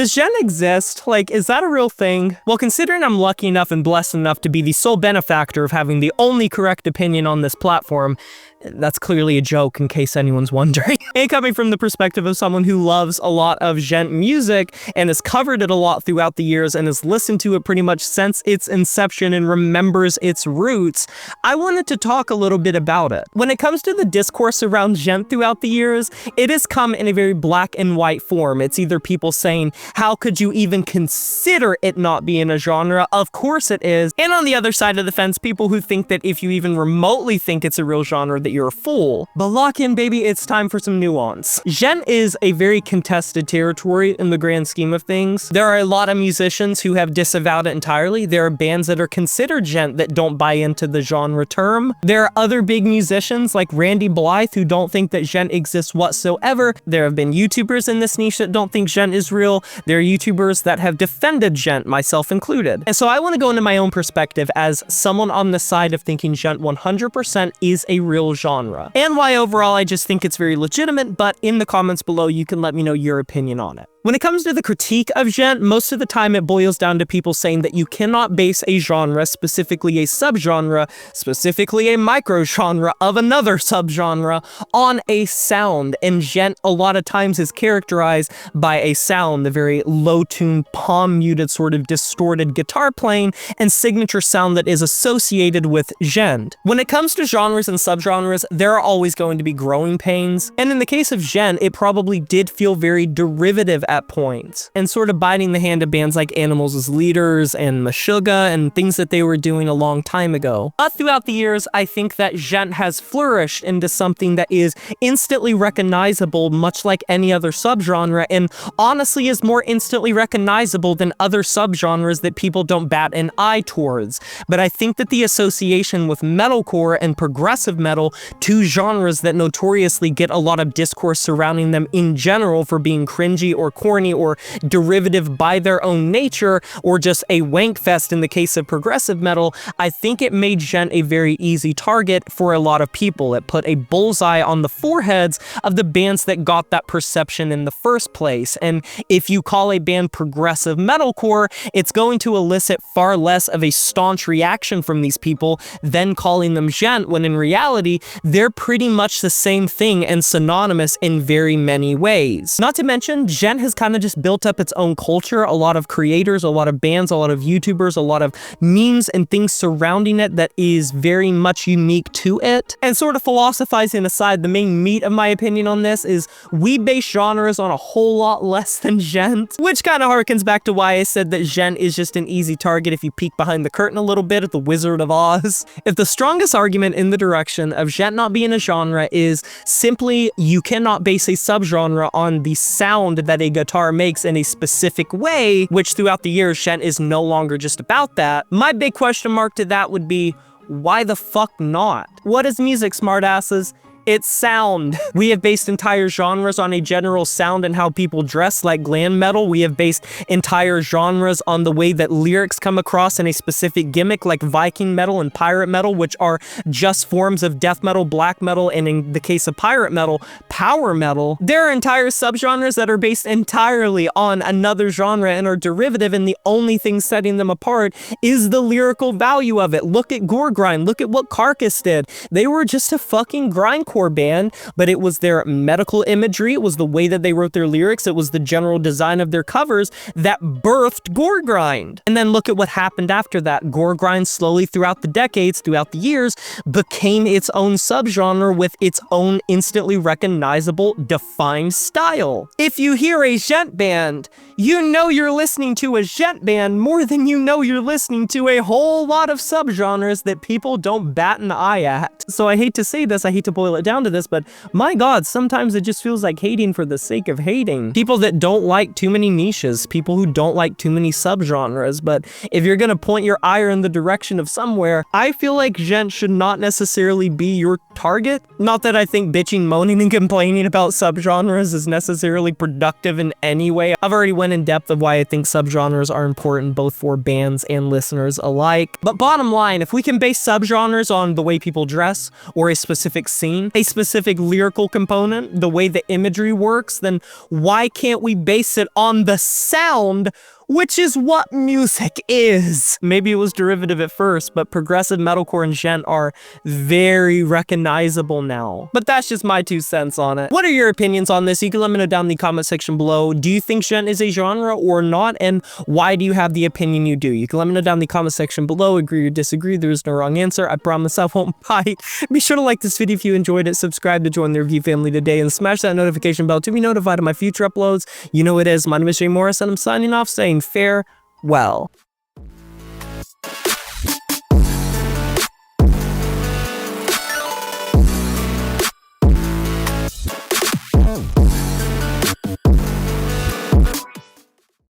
Does Djent exist? Like, is that a real thing? Well, considering I'm lucky enough and blessed enough to be the sole benefactor of having the only correct opinion on this platform, that's clearly a joke in case anyone's wondering. And coming from the perspective of someone who loves a lot of Djent music and has covered it a lot throughout the years and has listened to it pretty much since its inception and remembers its roots, I wanted to talk a little bit about it. When it comes to the discourse around Djent throughout the years, it has come in a very black and white form. It's either people saying, how could you even consider it not being a genre? Of course it is. And on the other side of the fence, people who think that if you even remotely think it's a real genre, that you're a fool. But lock in, baby, it's time for some nuance. Djent is a very contested territory in the grand scheme of things. There are a lot of musicians who have disavowed it entirely. There are bands that are considered Djent that don't buy into the genre term. There are other big musicians like Randy Blythe who don't think that Djent exists whatsoever. There have been YouTubers in this niche that don't think Djent is real. There are YouTubers that have defended Djent, myself included. And so I want to go into my own perspective as someone on the side of thinking Djent 100% is a real genre, and why overall I just think it's very legitimate, but in the comments below you can let me know your opinion on it. When it comes to the critique of Djent, most of the time it boils down to people saying that you cannot base a genre, specifically a subgenre, specifically a microgenre of another subgenre, on a sound. And Djent a lot of times is characterized by a sound, the very low-tuned, palm-muted, sort of distorted guitar playing and signature sound that is associated with Djent. When it comes to genres and subgenres, there are always going to be growing pains. And in the case of Djent, it probably did feel very derivative at points, and sort of biting the hand of bands like Animals as Leaders and Meshuggah and things that they were doing a long time ago. But throughout the years, I think that Djent has flourished into something that is instantly recognizable, much like any other subgenre, and honestly is more instantly recognizable than other subgenres that people don't bat an eye towards. But I think that the association with metalcore and progressive metal, two genres that notoriously get a lot of discourse surrounding them in general for being cringy or corny or derivative by their own nature, or just a wank fest in the case of progressive metal, I think it made Djent a very easy target for a lot of people. It put a bullseye on the foreheads of the bands that got that perception in the first place. And if you call a band progressive metalcore, it's going to elicit far less of a staunch reaction from these people than calling them Djent, when in reality, they're pretty much the same thing and synonymous in very many ways. Not to mention, Djent has kind of just built up its own culture, a lot of creators, a lot of bands, a lot of YouTubers, a lot of memes and things surrounding it that is very much unique to it. And sort of philosophizing aside, the main meat of my opinion on this is we base genres on a whole lot less than Djent, which kind of harkens back to why I said that Djent is just an easy target if you peek behind the curtain a little bit at the Wizard of Oz. If the strongest argument in the direction of Djent not being a genre is simply you cannot base a subgenre on the sound that a guitar makes in a specific way, which throughout the years Djent is no longer just about that, my big question mark to that would be, why the fuck not? What is music, smartasses? It's sound. We have based entire genres on a general sound and how people dress, like glam metal. We have based entire genres on the way that lyrics come across in a specific gimmick, like Viking metal and pirate metal, which are just forms of death metal, black metal, and in the case of pirate metal, power metal. There are entire subgenres that are based entirely on another genre and are derivative, and the only thing setting them apart is the lyrical value of it. Look at Gore Grind. Look at what Carcass did. They were just a fucking grindcore band, but it was their medical imagery, it was the way that they wrote their lyrics, it was the general design of their covers that birthed Gore Grind. And then look at what happened after that. Gore Grind slowly throughout the decades, throughout the years, became its own subgenre with its own instantly recognizable, defined style. If you hear a Djent band, you know you're listening to a Djent band more than you know you're listening to a whole lot of subgenres that people don't bat an eye at. So I hate to say this, I hate to boil it down to this, but my god, sometimes it just feels like hating for the sake of hating. People that don't like too many niches, people who don't like too many subgenres, but if you're gonna point your ire in the direction of somewhere, I feel like Djent should not necessarily be your target. Not that I think bitching, moaning, and complaining about subgenres is necessarily productive in any way. I've already went went in depth of why I think subgenres are important both for bands and listeners alike. But bottom line, if we can base subgenres on the way people dress, or a specific scene, a specific lyrical component, the way the imagery works, then why can't we base it on the sound, which is what music is? Maybe it was derivative at first, but progressive metalcore and Djent are very recognizable now. But that's just my 2 cents on it. What are your opinions on this? You can let me know down in the comment section below. Do you think Djent is a genre or not? And why do you have the opinion you do? You can let me know down in the comment section below. Agree or disagree. There is no wrong answer. I promise I won't bite. Be sure to like this video if you enjoyed it. Subscribe to join the review family today. And smash that notification bell to be notified of my future uploads. You know it is. My name is Jay Morris, and I'm signing off saying farewell.